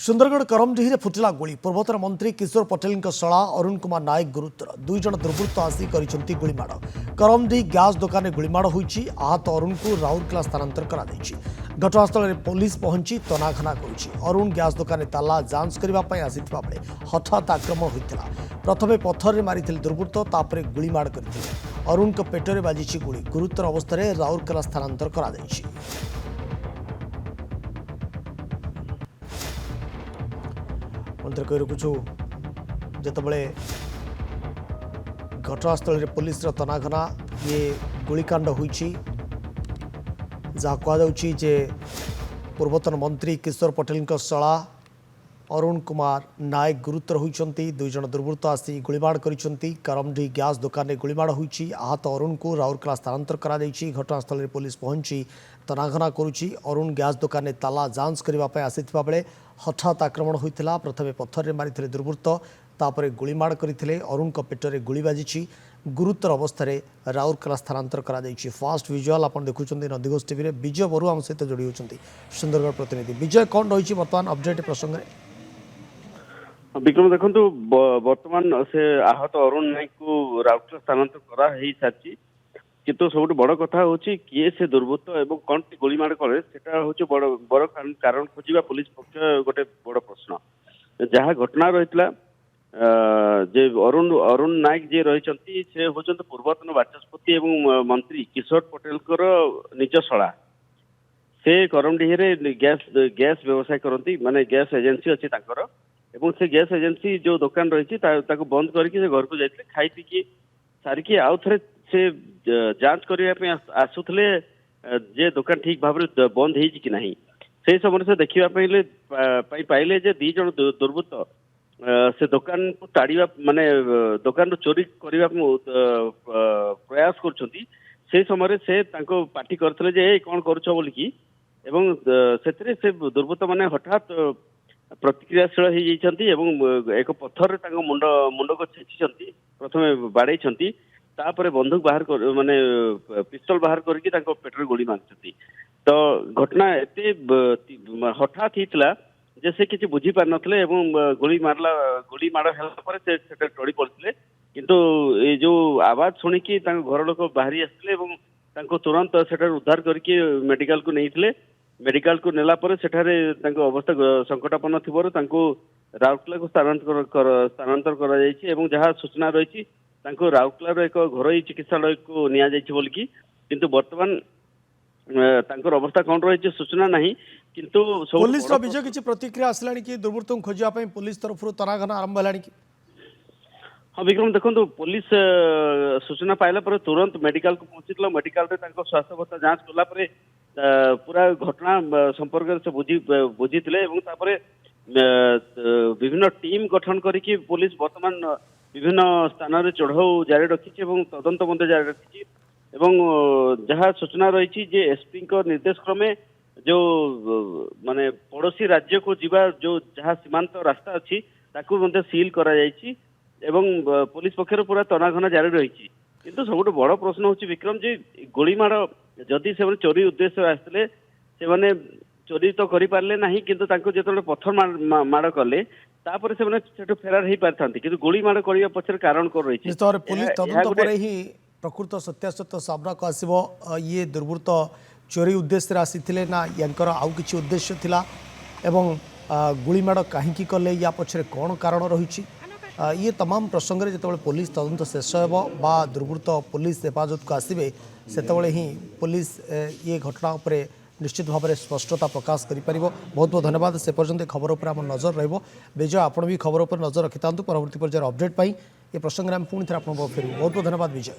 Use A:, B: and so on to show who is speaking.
A: सुंदरगढ़ करमडीह फुटिला गुली पूर्वतन मंत्री किशोर पटेल शला अरुण कुमार नायक गुरुतर दुई जन दुर्वृत्त आसी गुलीमाड़ करमडीह गैस दुकान में गुलीमाड़ होती आहत अरुण को राउरकेला स्थानांतर कर घटनास्थल में पुलिस पहुंची तनाघना करुण गैस दुकान ताला जांच करने आसीथिबा बेले हठात आक्रमण होता प्रथमे पत्थर मारी दुर्वृत्त तापर गुलीमाड़ करते अरुण को पेटरे बाजी गुली गुरुतर अवस्था राउरकेला स्थानांतर कर मंत्री कही रखुचु जितेबाला घटनास्थल में पुलिस तनाघना ये गुलिकांड होती जहाँ कहुच्छी जे पूर्वतन मंत्री किशोर पटेल शला अरुण कुमार नायक गुरुतर होती दुई जन दुर्वृत्त आसी गुलीमाड़ करमडीह गैस दुकान में गुलीमाड़ होती आहत अरुण को राउरकेला स्थानांतर कर घटनास्थल में पुलिस पहुंची तनाघना करुच्ची अरुण गैस दुकान में ताला जांच करने आसीथिबा बेले हठात आक्रमण होता प्रथमे पत्थर मारी दुर्वृत्त तापर गुलीमाड़ करते अरुण को पेटरे गुली बाजी गुरुतर अवस्था राउरकेला स्थानांतर कर फास्ट विजुआल आप देखुं नदीघोष टीवी में विजय बरुआ आम सहित जोड़ी होती सुंदरगढ़ प्रतिनिधि विजय कौन रही बर्तमान अपडेट प्रसंग में
B: विक्रम देखो बर्तमान से आहत अरुण नायक को राउरकेला स्थानांतर कर किंतु सब बड़ कथा हूँ किए से दुर्वृत्त एवं कौन गोलीमाड़ करे से बड़ कारण खोजा पुलिस पक्ष गोटे बड़ प्रश्न जहाँ घटना रही जे अरुण नायक जी रही से होती पूर्वतन बाचस्पति एवं मंत्री किशोर पटेल निज शला से करमडीह गैस व्यवसाय करती माने गैस एजेंसी अच्छी एवं से गैस एजेंसी जो दुकान रही बंद करके घर को जाते खाई पीकी सारिकी आउ थे से जांच करने आसुले जे दुकान ठीक भाव बंद हो कि नहीं से समय से देखा पाइले जे दी जन दुर्वृत्त से दुकान को ताड़ा माने दुकान चोरी करने प्रयास कर समय से पार्टी करते जे कौन करुछ बोलिकी एवं से दुर्वृत्त माने हठात प्रतिक्रियाशील हो एक पत्थर मुंड को छेची प्रथम बाड़े तापर बंदूक बाहर माने पिस्तल बाहर करके पेटर गोली मारी तो घटना एत हठात होता जे किसी बुझी पार नथिले एवं गोली माड़ है टड़ी पड़ते किंतु ये जो आवाज शुणिकी घर लोक बाहरी आसते तुरंत से उद्धार करके मेडिकल को नहीं मेडिकल को नेला पर सेठारे अवस्था संकटापन्न थी राउरकेला को स्थानांतर कर जहाँ सूचना रही राउरकेला एक घरोई चिकित्सालय को निया बोलिकी किंतु वर्तमान अवस्था कौन रही सूचना नहीं किंतु
A: पुलिस विजय किसी प्रतिक्रिया आसला कि दुर्वृत्त खोजापी पुलिस तरफ तनाघना आरंभ है
B: हाँ विक्रम देखो पुलिस सूचना पाइला पर तुरंत मेडिकल को पहुंची मेडिकल स्वास्थ्य अवस्था जांच कला पूरा घटना संपर्क से बुझी विभिन्न टीम गठन करके पुलिस वर्तमान विभिन्न स्थान में चढ़ाऊ जारी रखी तदंत जारी रखी जहाँ सूचना रही जे एसपी निर्देश क्रमे जो माने पड़ोसी राज्य को जीवा जो जहाँ सीमांत रास्ता अच्छी सील करा पुलिस पक्षर पूरा तनाघना जारी रही किंतु सब बड़ प्रश्न हूँ विक्रम जी गोलीमाड़ जदि से चोरी उद्देश्य आसते से चोरी तो करि पारले नहीं किंतु जो पत्थर माड़ कले तापर से फेरार हो पारि था कि गोलीमाड़ करने पचर कारण कौन रही
A: पुलिस तदंत पर ही प्रकृत सत्यासत्य सामना को आसब ये दुर्वृत्त चोरी उद्देश्य आसी ना यांकर आउ किछि उद्देश्य थिला एवं गुलीमाड़ कहीं कले या पछरे कौन कारण रही ये तमाम प्रसंग में जिते पुलिस तदंत शेष हो दुर्वृत्त पुलिस हेफाजत को आसवे से ही पुलिस ये घटना उपर निश्चित भाव में स्पष्टता प्रकाश कर बहुत बहुत धन्यवाद से पर्यंत खबर पर आम नजर रहिबो विजय आपण भी खबर पर नजर रखि परवर्ती पर्यायर अपडेट पाई ये प्रसंग में हम पुणी थे आप फेरू बहुत बहुत धन्यवाद विजय।